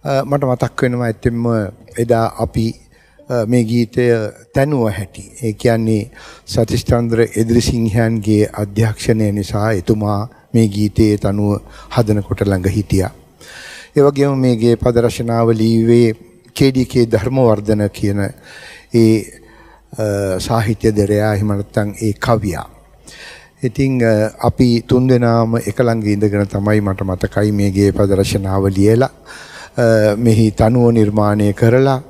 මට මතක් වෙනවා ඇත්තෙන්ම එදා අපි මේ ගීතය තනුව හැටි. ඒ කියන්නේ සතිෂ් චන්ද්‍ර එදිරිසිංහයන්ගේ අධ්‍යක්ෂණය නිසා එතුමා මේ ගීතයේ තනුව හදනකොට ළඟ හිටියා. ඒ වගේම මේගේ පද රචනාව ලියුවේ කේ.ඩී.කේ ධර්මවර්ධන කියන ඒ සාහිත්‍යදරයා එහෙම නැත්නම් ඒ කවියා. ඉතින් අපි තුන්දෙනාම එක ළඟ ඉඳගෙන තමයි මට මතකයි මේගේ පද රචනාව ලියලා මෙහි තනුව නිර්මාණය කරලා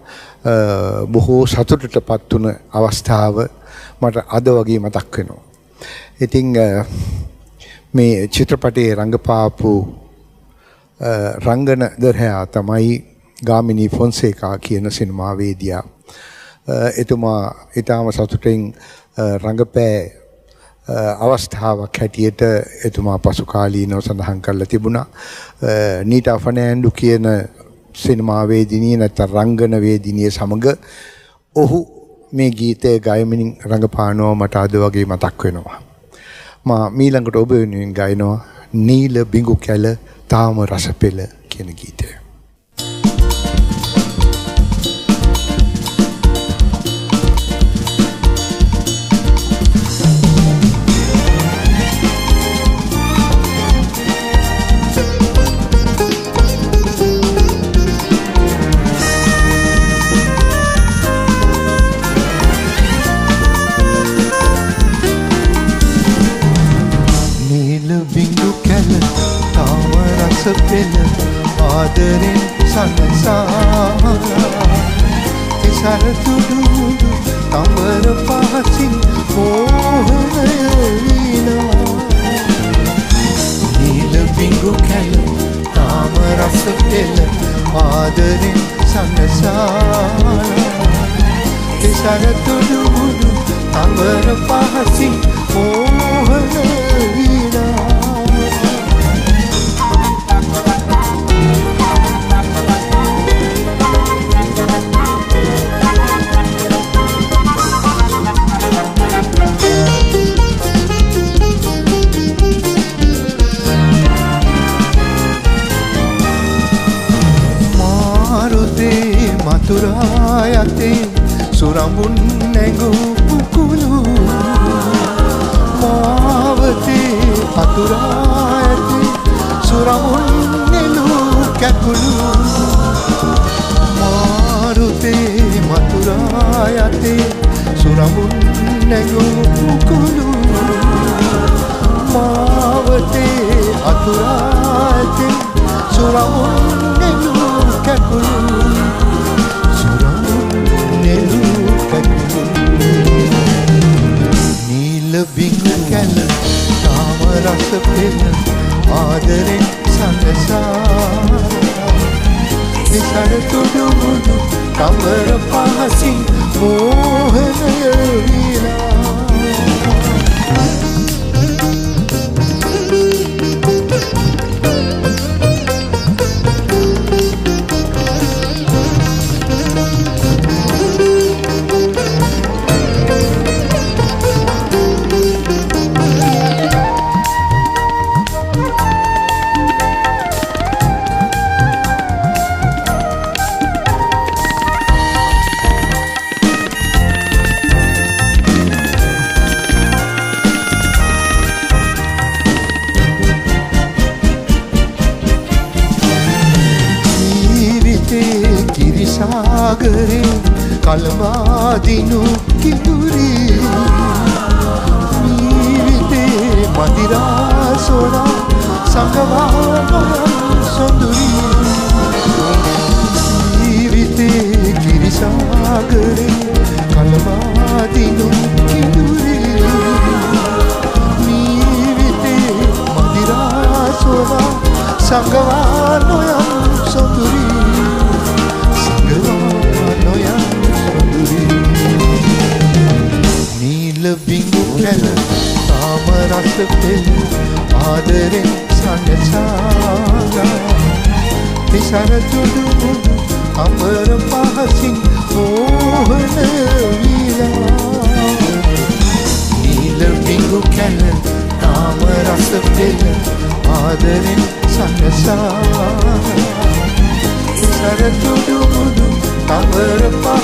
බොහෝ සතුටටපත් වුණ අවස්ථාව මට අද වගේ මතක් වෙනවා. ඉතින් මේ චිත්‍රපටයේ රංගපාපු රංගන දරයා තමයි ගාමිණී ෆොන්සේකා කියන සිනමාවේදියා. එතුමා ඊටම සතුටින් රංගපෑ අවස්ථාවක් හැටියට එතුමා පසු කාලීනව සඳහන් කරලා තිබුණා. නීටා ෆර්නෑන්ඩු කියන සිනමාවේදිනිය නැත්නම් රංගන වේදිනිය සමග ඔහු මේ ගීතය ගයමින් රංගපානවා මට අද වගේ මතක් වෙනවා. මා ඊළඟට ඔබ වෙනුවෙන් ගයනවා නීල බිඟු කැල තාම රස පෙළ කියන ගීතය. ආදරෙන් සනසාලා තිසර තුඩු තඹර පහසින් මෝහනය වීලා නීල බිඟු කැල තාම රස පෙළ ආදරෙන් සනසාලා තිසර තුඩු තඹර පහසින් මෝහනය වීලා මතුරා යතේ සුරඹුන් නැගූ පුකුළු මාවතේ පතුරා යතේ සුරඹුන් නෙළූ කැකුළු මාරුතේ මතුරා යතේ සුරඹුන් නැගූ පුකුළු මාවතේ අතුරා යතේ සුරඹුන් නෙළූ කැකුළු නීල බිඟු කැල තාම රස පෙළ ආදරෙන් සනසාලා නිසර තුඩු මුඩු තඹර පහසින් මෝහනය වීලා සාගරේ කලවාදිනු කිඳුරි ජීවිතේ මදිරා සොරා සංගවාන සොඳුරි ජීවිතේ කිරිසාගරේ කලවාදිනු කිඳුරි ජීවිතේ මදිරා සොරා සංගවාන සොඳුරි නීල බිඟු කැල තාම රස පෙළ ආදරෙන් සනසාලා තිසර තුඩු මුඩු අමර පහසින් මෝහනය වීලා නීල බිඟු කැල තාම රස පෙළ ආදරෙන් සනසාලා තිසර තුඩු මුදු කවර පහසින්